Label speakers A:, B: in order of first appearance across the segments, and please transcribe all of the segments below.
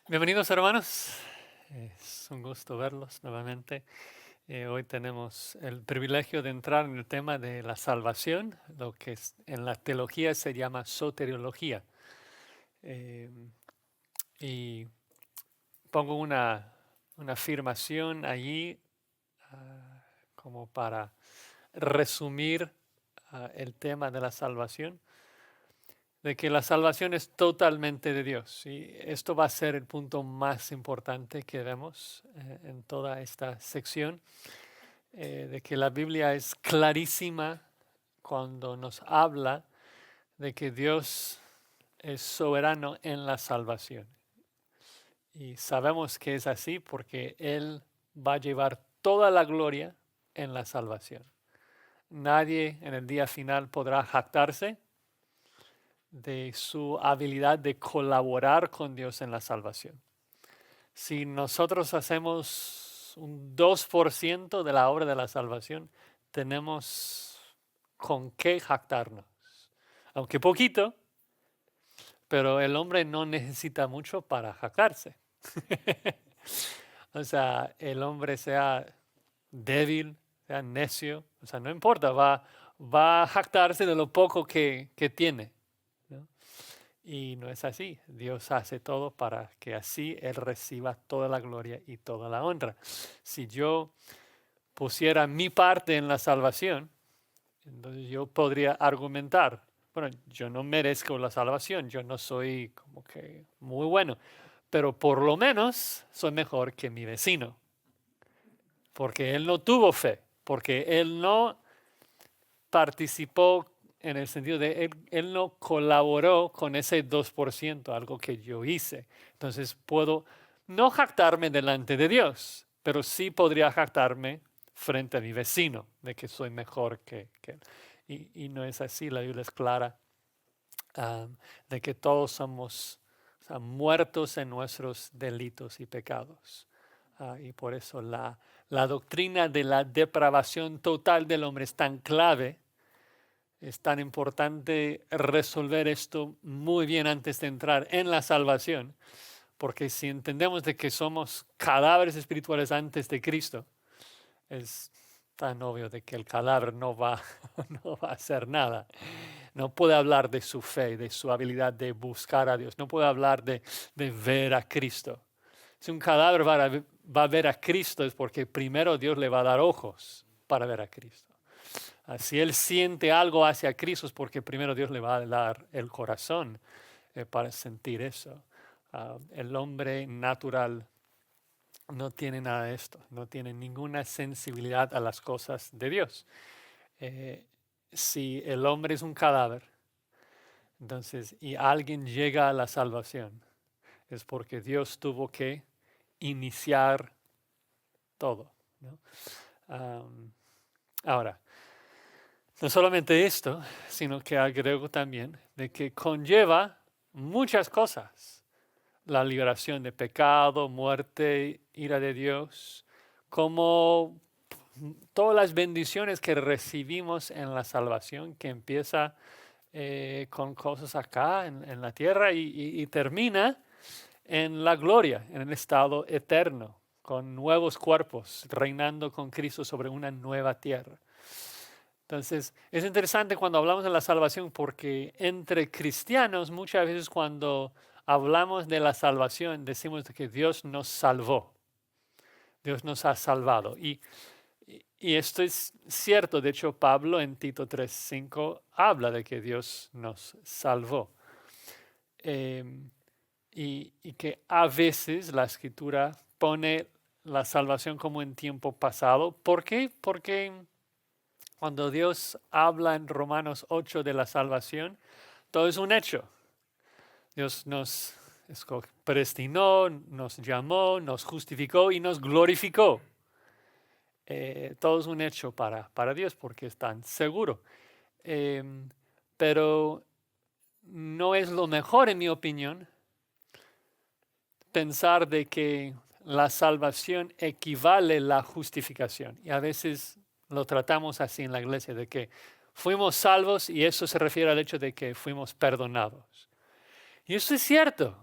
A: Bienvenidos hermanos, es un gusto verlos nuevamente. Hoy tenemos el privilegio de entrar en el tema de la salvación, lo que en la teología se llama soteriología. Eh, y pongo una afirmación allí como para resumir el tema de la salvación, de que la salvación es totalmente de Dios. Y esto va a ser el punto más importante que vemos en toda esta sección, de que la Biblia es clarísima cuando nos habla de que Dios es soberano en la salvación. Y sabemos que es así porque Él va a llevar toda la gloria en la salvación. Nadie en el día final podrá jactarse de su habilidad de colaborar con Dios en la salvación. Si nosotros hacemos un 2% de la obra de la salvación, tenemos con qué jactarnos. Aunque poquito, pero el hombre no necesita mucho para jactarse. O sea, el hombre sea débil, sea necio, o sea, no importa, va a jactarse de lo poco que tiene, ¿no? Y no es así. Dios hace todo para que así Él reciba toda la gloria y toda la honra. Si yo pusiera mi parte en la salvación, entonces yo podría argumentar, bueno, yo no merezco la salvación, yo no soy como que muy bueno, pero por lo menos soy mejor que mi vecino, porque él no tuvo fe, porque él no participó en el sentido de él no colaboró con ese 2%, algo que yo hice. Entonces puedo no jactarme delante de Dios, pero sí podría jactarme frente a mi vecino de que soy mejor que él. Y no es así, la Biblia es clara, de que todos somos, o sea, muertos en nuestros delitos y pecados. Y por eso la doctrina de la depravación total del hombre es tan clave, es tan importante resolver esto muy bien antes de entrar en la salvación, porque si entendemos de que somos cadáveres espirituales antes de Cristo, es tan obvio de que el cadáver no va a hacer nada. No puede hablar de su fe, de su habilidad de buscar a Dios. No puede hablar de ver a Cristo. Si un cadáver va a ver a Cristo es porque primero Dios le va a dar ojos para ver a Cristo. Si él siente algo hacia Cristo es porque primero Dios le va a dar el corazón para sentir eso. El hombre natural no tiene nada de esto, no tiene ninguna sensibilidad a las cosas de Dios. Eh, si el hombre es un cadáver, entonces, y alguien llega a la salvación, es porque Dios tuvo que iniciar todo, ¿no? Ahora, no solamente esto, sino que agrego también de que conlleva muchas cosas. La liberación de pecado, muerte, ira de Dios, como todas las bendiciones que recibimos en la salvación, que empieza con cosas acá en la tierra y termina en la gloria, en el estado eterno, con nuevos cuerpos, reinando con Cristo sobre una nueva tierra. Entonces, es interesante cuando hablamos de la salvación porque entre cristianos muchas veces cuando hablamos de la salvación decimos que Dios nos salvó, Dios nos ha salvado. Y esto es cierto, de hecho Pablo en Tito 3:5 habla de que Dios nos salvó. Y que a veces la escritura pone la salvación como en tiempo pasado. ¿Por qué? Porque cuando Dios habla en Romanos 8 de la salvación, todo es un hecho. Dios nos predestinó, nos llamó, nos justificó y nos glorificó. Todo es un hecho para Dios porque es tan seguro. Pero no es lo mejor, en mi opinión, pensar de que la salvación equivale a la justificación. Y a veces lo tratamos así en la iglesia, de que fuimos salvos y eso se refiere al hecho de que fuimos perdonados. Y eso es cierto.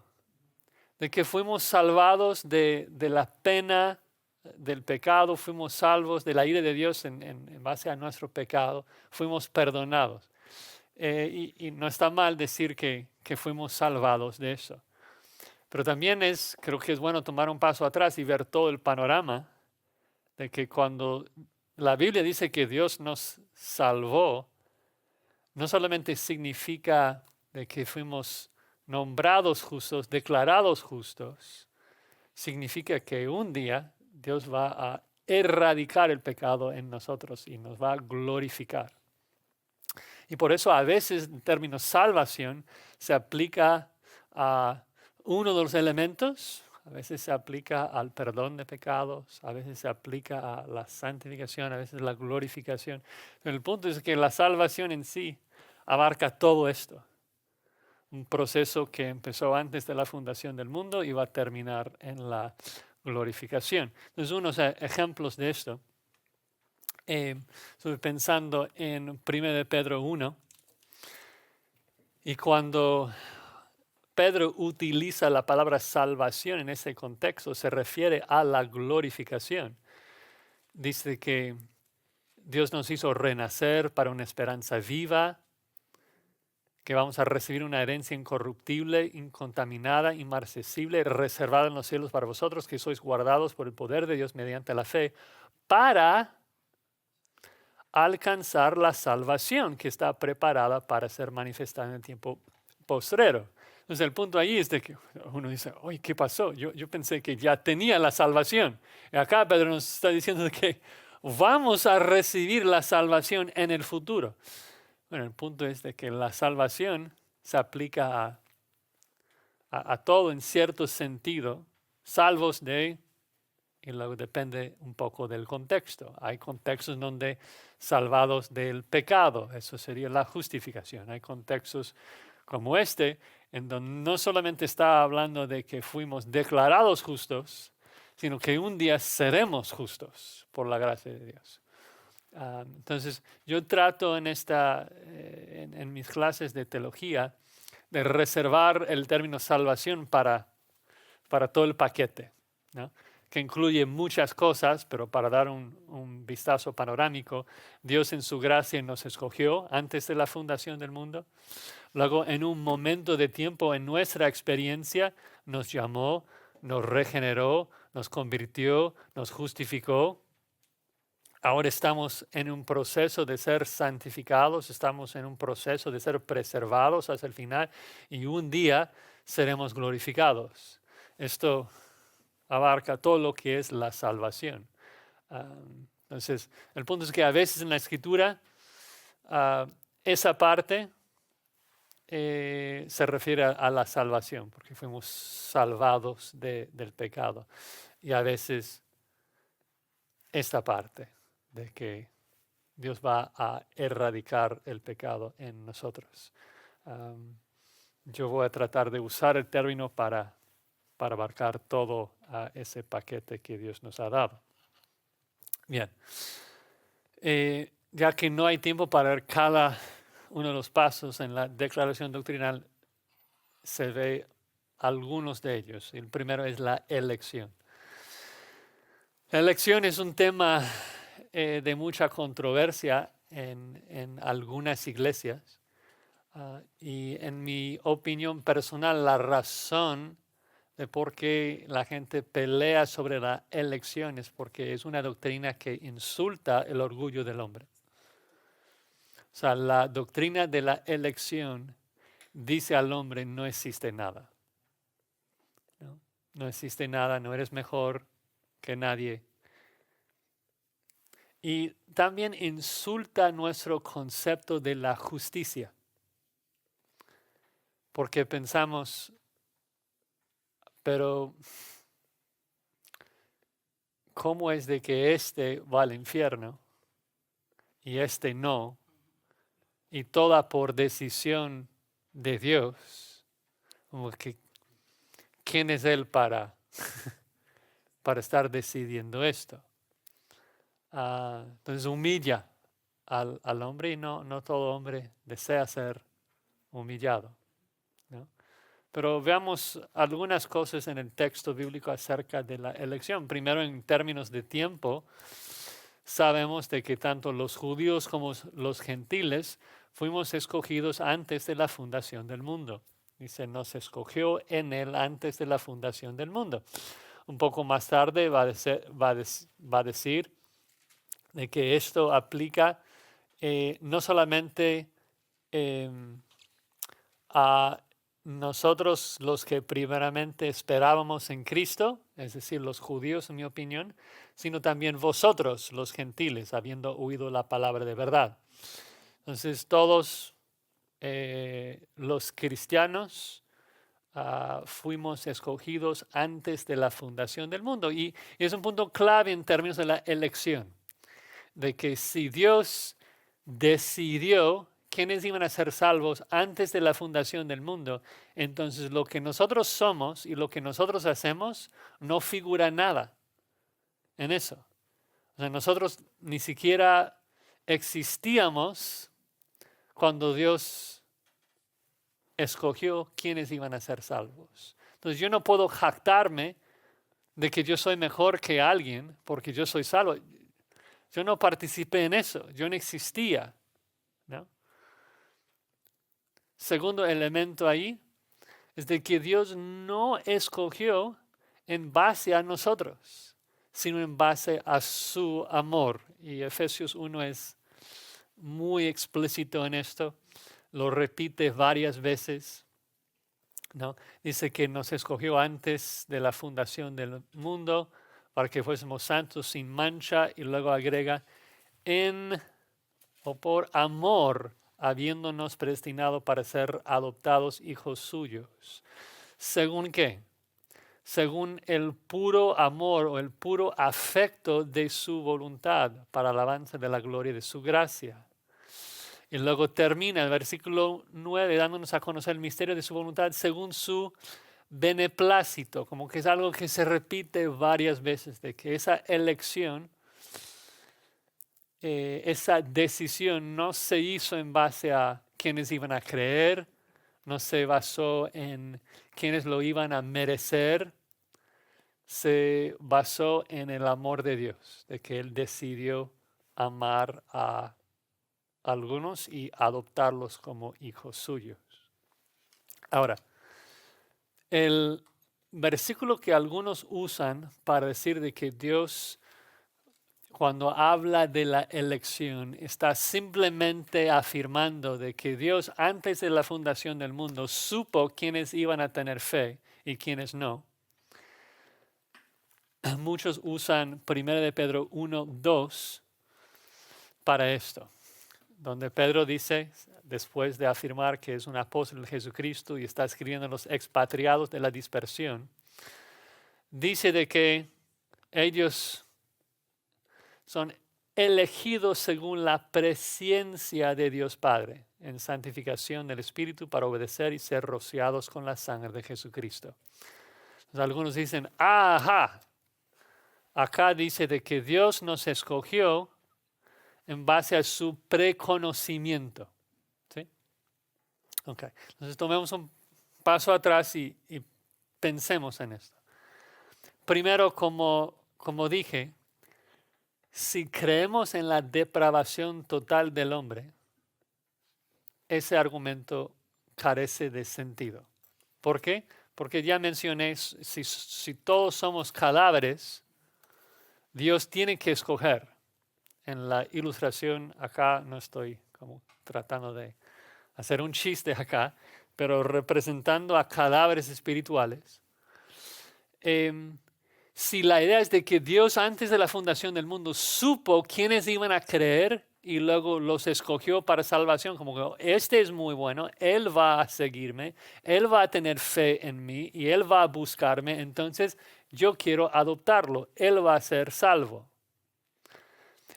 A: de que fuimos salvados de la pena del pecado, fuimos salvos de la ira de Dios en base a nuestro pecado, fuimos perdonados. Y no está mal decir que fuimos salvados de eso. Pero también creo que es bueno tomar un paso atrás y ver todo el panorama de que cuando la Biblia dice que Dios nos salvó, no solamente significa de que fuimos nombrados justos, declarados justos, significa que un día Dios va a erradicar el pecado en nosotros y nos va a glorificar. Y por eso a veces en términos salvación se aplica a uno de los elementos, a veces se aplica al perdón de pecados, a veces se aplica a la santificación, a veces la glorificación. Pero el punto es que la salvación en sí abarca todo esto. Un proceso que empezó antes de la fundación del mundo y va a terminar en la glorificación. Entonces, unos ejemplos de esto. Estoy pensando en 1 de Pedro 1 y cuando Pedro utiliza la palabra salvación en ese contexto, se refiere a la glorificación. Dice que Dios nos hizo renacer para una esperanza viva, que vamos a recibir una herencia incorruptible, incontaminada, inmarcesible, reservada en los cielos para vosotros, que sois guardados por el poder de Dios mediante la fe, para alcanzar la salvación que está preparada para ser manifestada en el tiempo postrero. Entonces el punto ahí es de que uno dice, oye, ¿qué pasó? Yo pensé que ya tenía la salvación. Y acá Pedro nos está diciendo que vamos a recibir la salvación en el futuro. Bueno, el punto es de que la salvación se aplica a todo en cierto sentido, salvos de, y luego depende un poco del contexto. Hay contextos donde salvados del pecado, eso sería la justificación. Hay contextos como este, en donde no solamente está hablando de que fuimos declarados justos, sino que un día seremos justos por la gracia de Dios. Entonces, yo trato en mis clases de teología de reservar el término salvación para todo el paquete, ¿no? Que incluye muchas cosas, pero para dar un vistazo panorámico, Dios en su gracia nos escogió antes de la fundación del mundo. Luego, en un momento de tiempo en nuestra experiencia, nos llamó, nos regeneró, nos convirtió, nos justificó. Ahora estamos en un proceso de ser santificados, estamos en un proceso de ser preservados hasta el final y un día seremos glorificados. Esto abarca todo lo que es la salvación. Entonces, el punto es que a veces en la Escritura esa parte se refiere a la salvación, porque fuimos salvados del pecado. Y a veces esta parte de que Dios va a erradicar el pecado en nosotros. Yo voy a tratar de usar el término para abarcar todo ese paquete que Dios nos ha dado. Bien, ya que no hay tiempo para ver cada uno de los pasos en la declaración doctrinal, se ve algunos de ellos. El primero es la elección. La elección es un tema de mucha controversia en algunas iglesias. Y en mi opinión personal, la razón de por qué la gente pelea sobre la elección es porque es una doctrina que insulta el orgullo del hombre. O sea, la doctrina de la elección dice al hombre no existe nada. No existe nada, no eres mejor que nadie. Y también insulta nuestro concepto de la justicia. Porque pensamos, pero ¿cómo es de que este va al infierno y este no? Y toda por decisión de Dios. Como que, ¿quién es Él para estar decidiendo esto? Entonces humilla al hombre y no todo hombre desea ser humillado, ¿no? Pero veamos algunas cosas en el texto bíblico acerca de la elección. Primero, en términos de tiempo, sabemos de que tanto los judíos como los gentiles fuimos escogidos antes de la fundación del mundo. Dice, nos escogió en él antes de la fundación del mundo. Un poco más tarde va a decir de que esto aplica no solamente a nosotros los que primeramente esperábamos en Cristo, es decir, los judíos en mi opinión, sino también vosotros los gentiles, habiendo oído la palabra de verdad. Entonces todos los cristianos fuimos escogidos antes de la fundación del mundo y es un punto clave en términos de la elección, de que si Dios decidió quiénes iban a ser salvos antes de la fundación del mundo, entonces lo que nosotros somos y lo que nosotros hacemos no figura nada en eso. O sea, nosotros ni siquiera existíamos cuando Dios escogió quiénes iban a ser salvos. Entonces yo no puedo jactarme de que yo soy mejor que alguien porque yo soy salvo. Yo no participé en eso, yo no existía, ¿no? Segundo elemento ahí es de que Dios no escogió en base a nosotros, sino en base a su amor. Y Efesios 1 es muy explícito en esto, lo repite varias veces, ¿no? Dice que nos escogió antes de la fundación del mundo para que fuésemos santos sin mancha y luego agrega en o por amor habiéndonos predestinado para ser adoptados hijos suyos. ¿Según qué? Según el puro amor o el puro afecto de su voluntad para alabanza de la gloria de su gracia. Y luego termina el versículo 9 dándonos a conocer el misterio de su voluntad según su beneplácito, como que es algo que se repite varias veces, de que esa elección, esa decisión no se hizo en base a quienes iban a creer, no se basó en quienes lo iban a merecer, se basó en el amor de Dios, de que Él decidió amar a algunos y adoptarlos como hijos suyos. Ahora, el versículo que algunos usan para decir de que Dios, cuando habla de la elección, está simplemente afirmando de que Dios antes de la fundación del mundo supo quiénes iban a tener fe y quiénes no. Muchos usan 1 de Pedro 1:2 para esto, donde Pedro dice, después de afirmar que es un apóstol de Jesucristo y está escribiendo a los expatriados de la dispersión, dice de que ellos son elegidos según la presencia de Dios Padre en santificación del Espíritu para obedecer y ser rociados con la sangre de Jesucristo. Entonces, algunos dicen, ajá, acá dice de que Dios nos escogió en base a su preconocimiento. ¿Sí? Okay. Entonces tomemos un paso atrás y pensemos en esto. Primero, como dije, si creemos en la depravación total del hombre, ese argumento carece de sentido. ¿Por qué? Porque ya mencioné, si todos somos cadáveres, Dios tiene que escoger. En la ilustración acá no estoy como tratando de hacer un chiste acá, pero representando a cadáveres espirituales. Si la idea es de que Dios antes de la fundación del mundo supo quiénes iban a creer y luego los escogió para salvación, como que este es muy bueno, Él va a seguirme, Él va a tener fe en mí y Él va a buscarme, entonces yo quiero adoptarlo, Él va a ser salvo.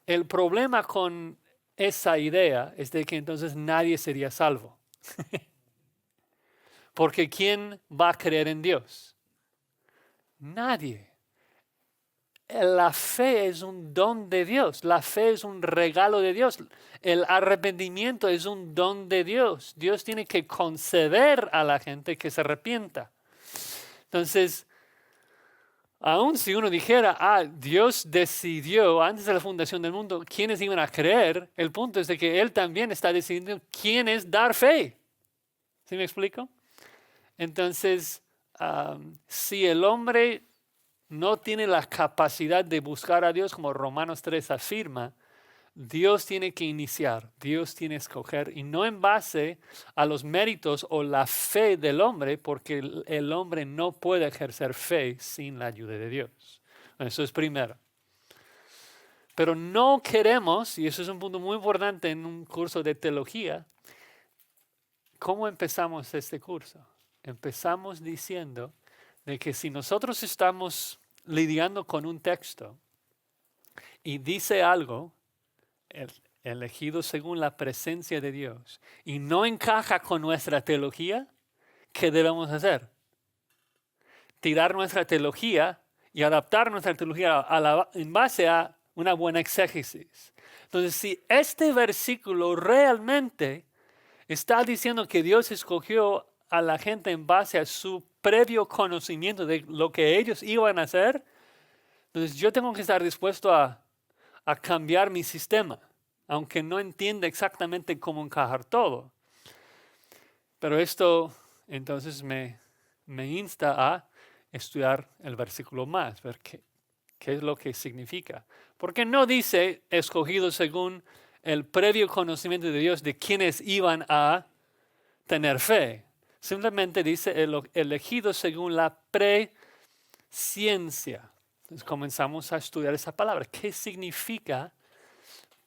A: El problema con esa idea es de que entonces nadie sería salvo. Porque ¿quién va a creer en Dios? Nadie. la fe es un don de Dios, la fe es un regalo de Dios, el arrepentimiento es un don de Dios. Dios tiene que conceder a la gente que se arrepienta. Entonces, aun si uno dijera, Dios decidió antes de la fundación del mundo quiénes iban a creer, el punto es de que Él también está decidiendo quiénes dar fe. ¿Sí me explico? Entonces, si el hombre no tiene la capacidad de buscar a Dios, como Romanos 3 afirma, Dios tiene que iniciar, Dios tiene que escoger, y no en base a los méritos o la fe del hombre, porque el hombre no puede ejercer fe sin la ayuda de Dios. Eso es primero. Pero no queremos, y eso es un punto muy importante en un curso de teología, ¿cómo empezamos este curso? Empezamos diciendo de que si nosotros estamos lidiando con un texto y dice algo, elegido según la presencia de Dios, y no encaja con nuestra teología, ¿qué debemos hacer? Tirar nuestra teología y adaptar nuestra teología en base a una buena exégesis. Entonces, si este versículo realmente está diciendo que Dios escogió a la gente en base a su previo conocimiento de lo que ellos iban a hacer, entonces yo tengo que estar dispuesto a cambiar mi sistema, aunque no entienda exactamente cómo encajar todo. Pero esto entonces me insta a estudiar el versículo más, ver qué es lo que significa. Porque no dice escogido según el previo conocimiento de Dios de quienes iban a tener fe. Simplemente dice elegido según la presciencia. Entonces comenzamos a estudiar esa palabra. ¿Qué significa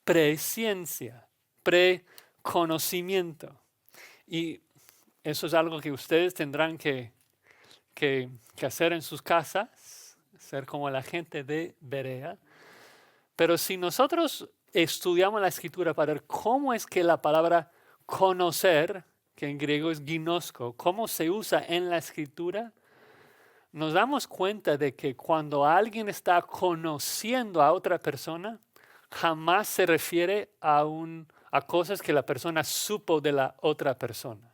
A: presciencia? Preconocimiento. Y eso es algo que ustedes tendrán que hacer en sus casas, ser como la gente de Berea. Pero si nosotros estudiamos la escritura para ver cómo es que la palabra conocer, que en griego es ginosko, cómo se usa en la escritura, nos damos cuenta de que cuando alguien está conociendo a otra persona, jamás se refiere a cosas que la persona supo de la otra persona.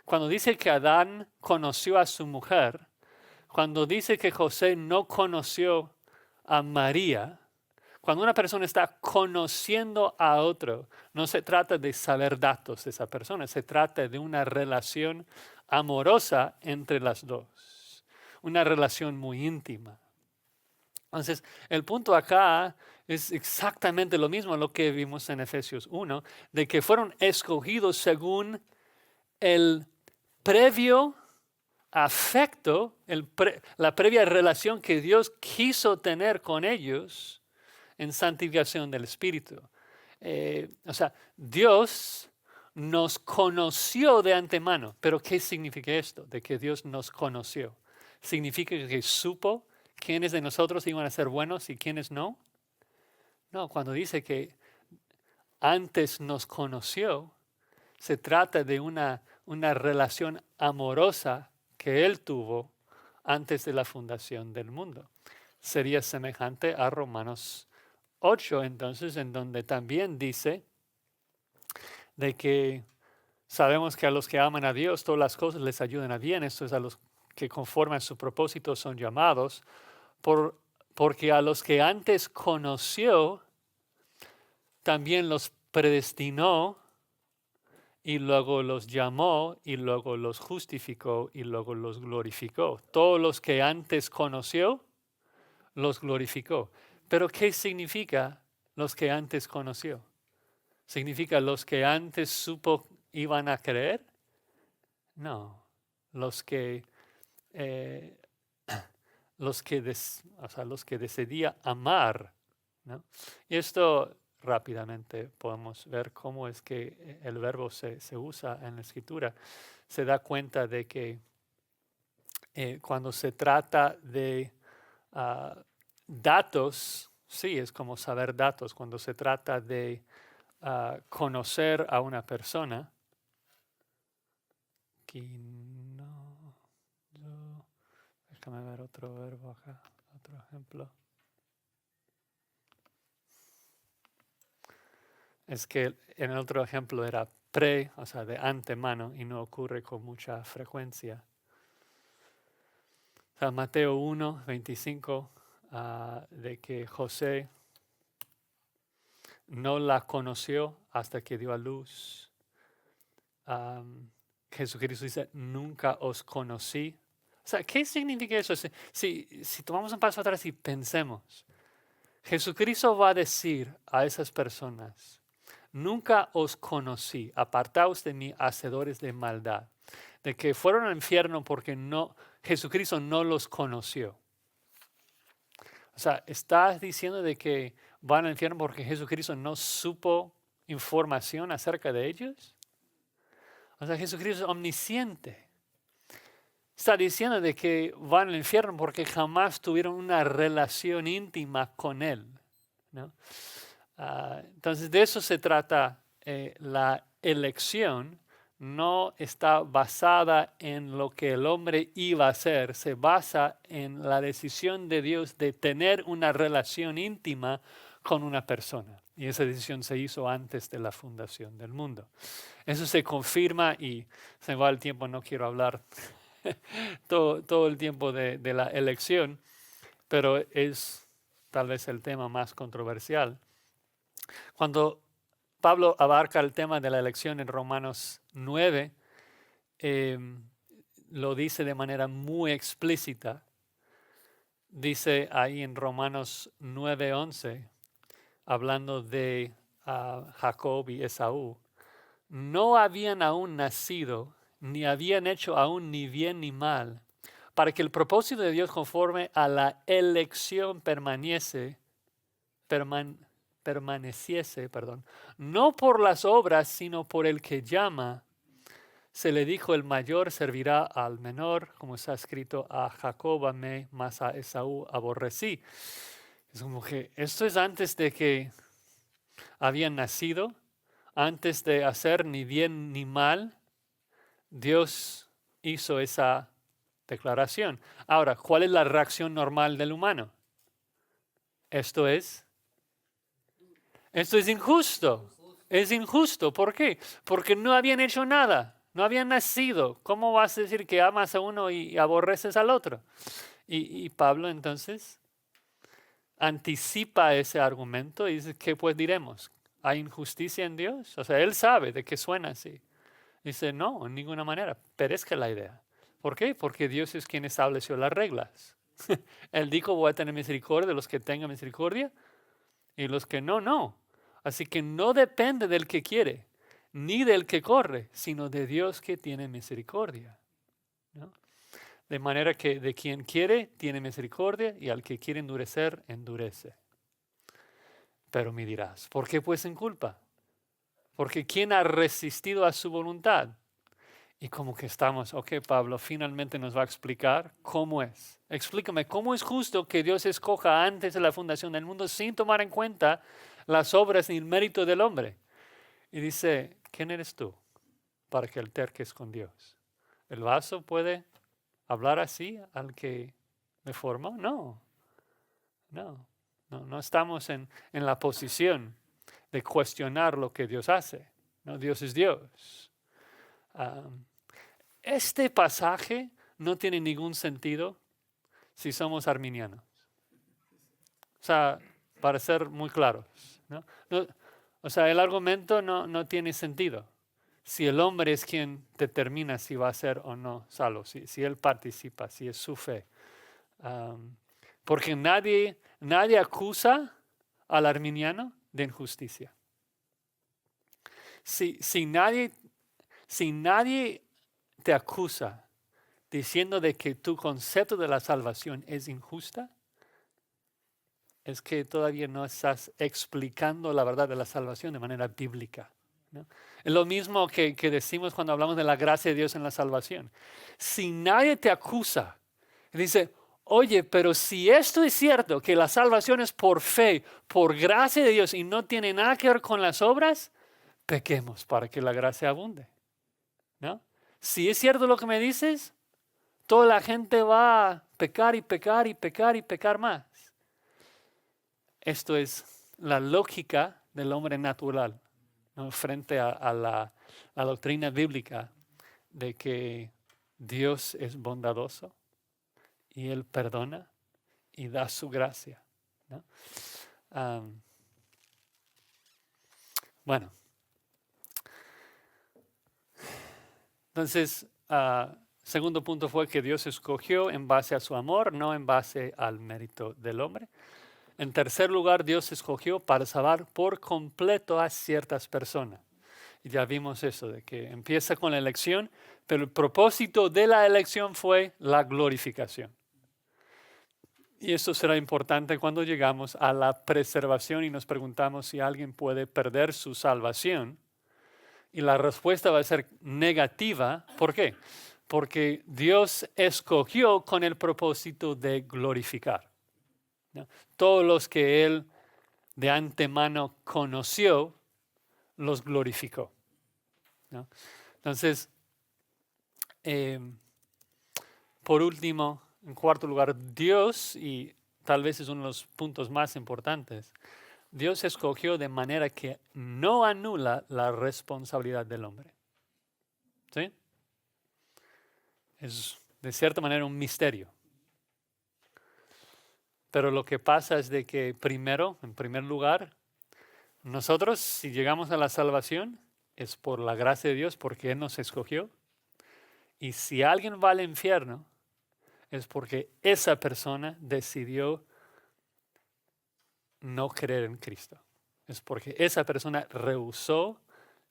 A: Cuando dice que Adán conoció a su mujer, cuando dice que José no conoció a María, cuando una persona está conociendo a otro, no se trata de saber datos de esa persona, se trata de una relación amorosa entre las dos, una relación muy íntima. Entonces, el punto acá es exactamente lo mismo lo que vimos en Efesios 1, de que fueron escogidos según el previo afecto, la previa relación que Dios quiso tener con ellos en santificación del Espíritu. O sea, Dios nos conoció de antemano. Pero ¿qué significa esto? De que Dios nos conoció. ¿Significa que supo quiénes de nosotros iban a ser buenos y quiénes no? No, cuando dice que antes nos conoció, se trata de una relación amorosa que Él tuvo antes de la fundación del mundo. Sería semejante a Romanos 8, entonces, en donde también dice de que sabemos que a los que aman a Dios todas las cosas les ayudan a bien. Esto es a los que conforme a su propósito son llamados, porque a los que antes conoció, también los predestinó y luego los llamó y luego los justificó y luego los glorificó. Todos los que antes conoció, los glorificó. Pero ¿qué significa los que antes conoció? ¿Significa los que antes supo iban a creer? No, los que, eh, los que decidía amar, ¿no? Y esto rápidamente podemos ver cómo es que el verbo se usa en la escritura. Se da cuenta de que cuando se trata de datos, sí, es como saber datos. Cuando se trata de conocer a una persona, déjame ver otro verbo acá, otro ejemplo. es que en el otro ejemplo era o sea, de antemano, y no ocurre con mucha frecuencia. O sea, Mateo 1, 25, de que José no la conoció hasta que dio a luz. Jesucristo dice, nunca os conocí. O sea, ¿qué significa eso? Si tomamos un paso atrás y pensemos, Jesucristo va a decir a esas personas, nunca os conocí, apartaos de mí, hacedores de maldad, de que fueron al infierno porque Jesucristo no los conoció. O sea, ¿estás diciendo de que van al infierno porque Jesucristo no supo información acerca de ellos? O sea, Jesucristo es omnisciente. Está diciendo de que van al infierno porque jamás tuvieron una relación íntima con Él, ¿no? Entonces, de eso se trata. La elección no está basada en lo que el hombre iba a hacer, se basa en la decisión de Dios de tener una relación íntima con una persona. Y esa decisión se hizo antes de la fundación del mundo. Eso se confirma y se me va el tiempo, no quiero hablar todo el tiempo de la elección, pero es tal vez el tema más controversial. Cuando Pablo abarca el tema de la elección en Romanos 9, lo dice de manera muy explícita. Dice ahí en Romanos 9:11, hablando de Jacob y Esaú, no habían aún nacido, ni habían hecho aún ni bien ni mal, para que el propósito de Dios conforme a la elección permaneciese, no por las obras, sino por el que llama. Se le dijo, el mayor servirá al menor, como está escrito, a Jacob amé, mas a Esaú aborrecí. Es como que esto es antes de que habían nacido, antes de hacer ni bien ni mal, Dios hizo esa declaración. Ahora, ¿cuál es la reacción normal del humano? Esto es injusto. Es injusto. ¿Por qué? Porque no habían hecho nada. No habían nacido. ¿Cómo vas a decir que amas a uno y aborreces al otro? Y Pablo entonces anticipa ese argumento y dice, ¿qué pues diremos? ¿Hay injusticia en Dios? O sea, él sabe de qué suena así. Dice, no, en ninguna manera. Perezca la idea. ¿Por qué? Porque Dios es quien estableció las reglas. Él dijo, voy a tener misericordia de los que tengan misericordia y los que no, no. Así que no depende del que quiere, ni del que corre, sino de Dios que tiene misericordia, ¿no? De manera que de quien quiere, tiene misericordia, y al que quiere endurecer, endurece. Pero me dirás, ¿por qué pues en culpa? Porque ¿quién ha resistido a su voluntad? Y como que estamos, ok, Pablo, finalmente nos va a explicar cómo es. Explícame, ¿cómo es justo que Dios escoja antes de la fundación del mundo sin tomar en cuenta las obras ni el mérito del hombre? Y dice, ¿quién eres tú para que alterques con Dios? ¿El vaso puede hablar así al que me formó? No, no estamos en la posición de cuestionar lo que Dios hace. No, Dios es Dios. Este pasaje no tiene ningún sentido si somos arminianos. O sea, para ser muy claros, ¿no? O sea, el argumento no tiene sentido. Si el hombre es quien determina si va a ser o no salvo, si él participa, si es su fe. Porque nadie acusa al arminiano de injusticia. Si nadie te acusa diciendo de que tu concepto de la salvación es injusta, es que todavía no estás explicando la verdad de la salvación de manera bíblica, ¿no? Es lo mismo que decimos cuando hablamos de la gracia de Dios en la salvación. Si nadie te acusa, dice, oye, pero si esto es cierto, que la salvación es por fe, por gracia de Dios y no tiene nada que ver con las obras, pequemos para que la gracia abunde, ¿no? Si es cierto lo que me dices, toda la gente va a pecar y pecar y pecar y pecar más. Esto es la lógica del hombre natural. ¿no? Frente a la doctrina bíblica de que Dios es bondadoso y Él perdona y da su gracia, ¿no? Bueno, entonces, segundo punto fue que Dios escogió en base a su amor, no en base al mérito del hombre. En tercer lugar, Dios escogió para salvar por completo a ciertas personas. Y ya vimos eso, de que empieza con la elección, pero el propósito de la elección fue la glorificación. Y esto será importante cuando llegamos a la preservación y nos preguntamos si alguien puede perder su salvación. Y la respuesta va a ser negativa. ¿Por qué? Porque Dios escogió con el propósito de glorificar, ¿no? Todos los que Él de antemano conoció, los glorificó, ¿no? Entonces, por último, en cuarto lugar, Dios, y tal vez es uno de los puntos más importantes, Dios escogió de manera que no anula la responsabilidad del hombre. ¿Sí? Es de cierta manera un misterio. Pero lo que pasa es de que primero, en primer lugar, nosotros si llegamos a la salvación es por la gracia de Dios, porque Él nos escogió. Y si alguien va al infierno, es porque esa persona decidió no creer en Cristo. Es porque esa persona rehusó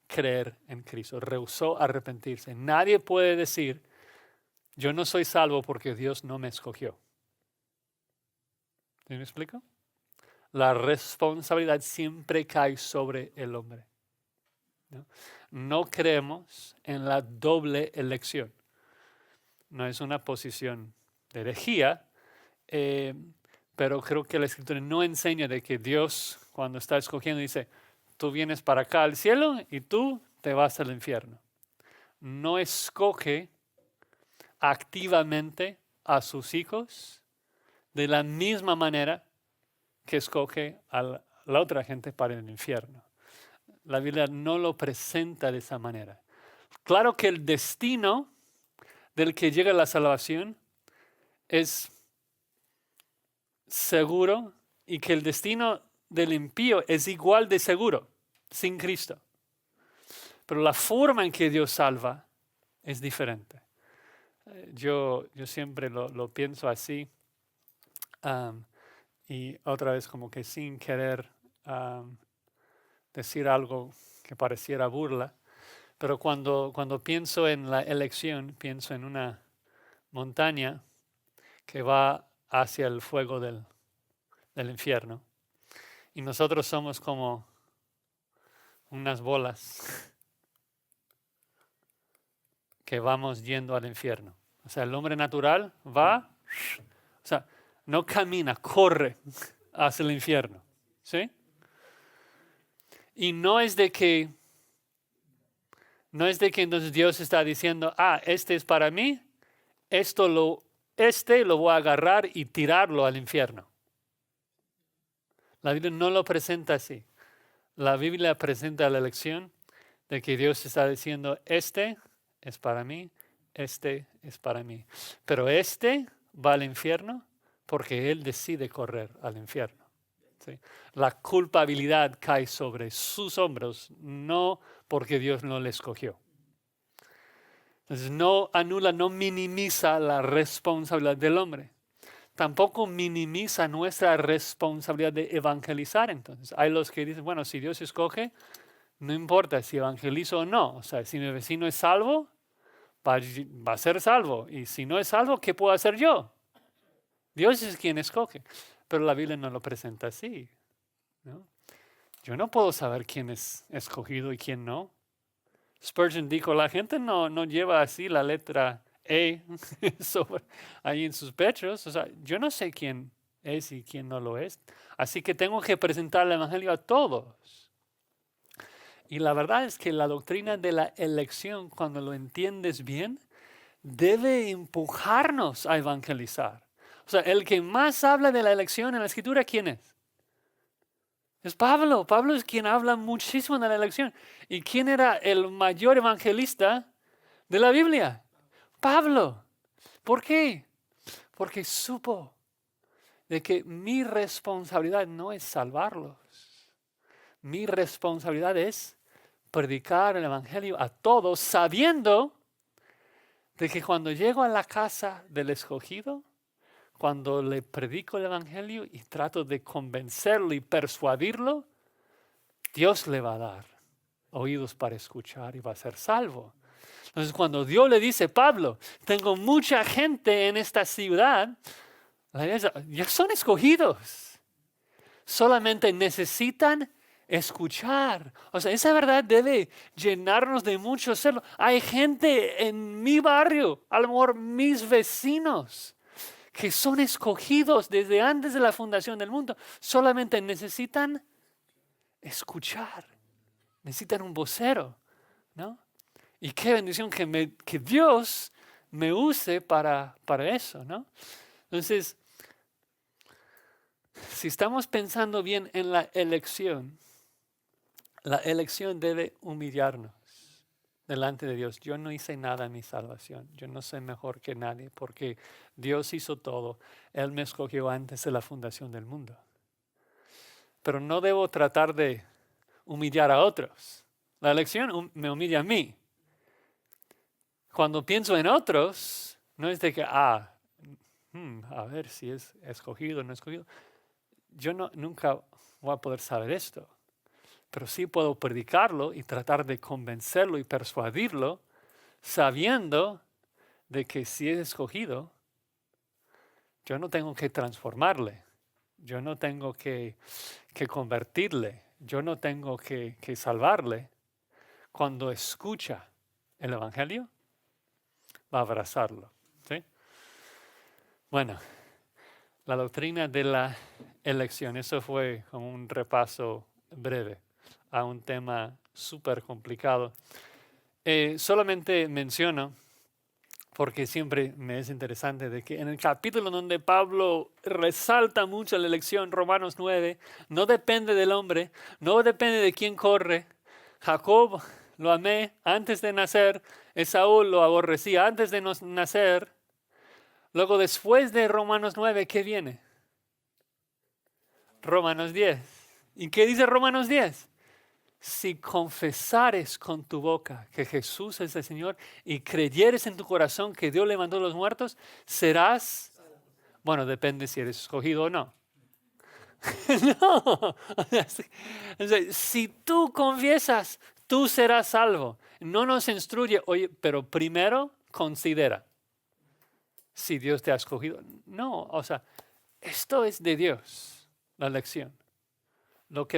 A: creer en Cristo, rehusó arrepentirse. Nadie puede decir, yo no soy salvo porque Dios no me escogió. ¿Sí me explico? La responsabilidad siempre cae sobre el hombre, ¿no? No creemos en la doble elección. No es una posición de herejía, pero creo que la Escritura no enseña de que Dios, cuando está escogiendo, dice, tú vienes para acá al cielo y tú te vas al infierno. No escoge activamente a sus hijos de la misma manera que escoge a la otra gente para el infierno. La Biblia no lo presenta de esa manera. Claro que el destino del que llega a la salvación es seguro y que el destino del impío es igual de seguro sin Cristo. Pero la forma en que Dios salva es diferente. Yo siempre lo pienso así, y otra vez como que sin querer decir algo que pareciera burla, pero cuando pienso en la elección, pienso en una montaña que va hacia el fuego del infierno. Y nosotros somos como unas bolas que vamos yendo al infierno. O sea, el hombre natural va, o sea, no camina, corre hacia el infierno. ¿Sí? Y no es de que entonces Dios está diciendo, este es para mí, este lo voy a agarrar y tirarlo al infierno. La Biblia no lo presenta así. La Biblia presenta la elección de que Dios está diciendo, este es para mí, este es para mí. Pero este va al infierno porque Él decide correr al infierno. ¿Sí? La culpabilidad cae sobre sus hombros, no porque Dios no le escogió. Entonces no anula, no minimiza la responsabilidad del hombre. Tampoco minimiza nuestra responsabilidad de evangelizar. Entonces hay los que dicen, bueno, si Dios escoge, no importa si evangelizo o no. O sea, si mi vecino es salvo, va a ser salvo. Y si no es salvo, ¿qué puedo hacer yo? Dios es quien escoge. Pero la Biblia no lo presenta así, ¿no? Yo no puedo saber quién es escogido y quién no. Spurgeon dijo, la gente no lleva así la letra E ahí en sus pechos. O sea, yo no sé quién es y quién no lo es. Así que tengo que presentar el Evangelio a todos. Y la verdad es que la doctrina de la elección, cuando lo entiendes bien, debe empujarnos a evangelizar. O sea, el que más habla de la elección en la Escritura, ¿quién es? Es Pablo. Pablo es quien habla muchísimo de la elección. ¿Y quién era el mayor evangelista de la Biblia? Pablo. ¿Por qué? Porque supo de que mi responsabilidad no es salvarlos. Mi responsabilidad es predicar el evangelio a todos, sabiendo de que cuando llego a la casa del escogido, cuando le predico el evangelio y trato de convencerlo y persuadirlo, Dios le va a dar oídos para escuchar y va a ser salvo. Entonces, cuando Dios le dice, Pablo, tengo mucha gente en esta ciudad, ya son escogidos. Solamente necesitan escuchar. O sea, esa verdad debe llenarnos de mucho celo. Hay gente en mi barrio, a lo mejor mis vecinos, que son escogidos desde antes de la fundación del mundo. Solamente necesitan escuchar. Necesitan un vocero, ¿no? Y qué bendición que Dios me use para eso, ¿no? Entonces, si estamos pensando bien en la elección debe humillarnos delante de Dios. Yo no hice nada en mi salvación. Yo no soy mejor que nadie porque Dios hizo todo. Él me escogió antes de la fundación del mundo. Pero no debo tratar de humillar a otros. La elección me humilla a mí. Cuando pienso en otros, no es de que, a ver si es escogido o no escogido. Yo nunca voy a poder saber esto. Pero sí puedo predicarlo y tratar de convencerlo y persuadirlo, sabiendo de que si es escogido, yo no tengo que transformarle, yo no tengo que convertirle, yo no tengo que salvarle. Cuando escucha el Evangelio, va a abrazarlo. ¿Sí? Bueno, la doctrina de la elección, eso fue como un repaso breve a un tema súper complicado. Solamente menciono, porque siempre me es interesante, de que en el capítulo donde Pablo resalta mucho la elección, Romanos 9, no depende del hombre, no depende de quién corre. Jacob lo amé antes de nacer, Esaú lo aborrecía antes de nacer. Luego, después de Romanos 9, ¿qué viene? Romanos 10. ¿Y qué dice Romanos 10? Si confesares con tu boca que Jesús es el Señor y creyeres en tu corazón que Dios levantó a los muertos, serás, bueno, depende si eres escogido o no. No, si tú confiesas, tú serás salvo. No nos instruye, oye, pero primero considera si Dios te ha escogido. No, o sea, esto es de Dios, la elección. Lo que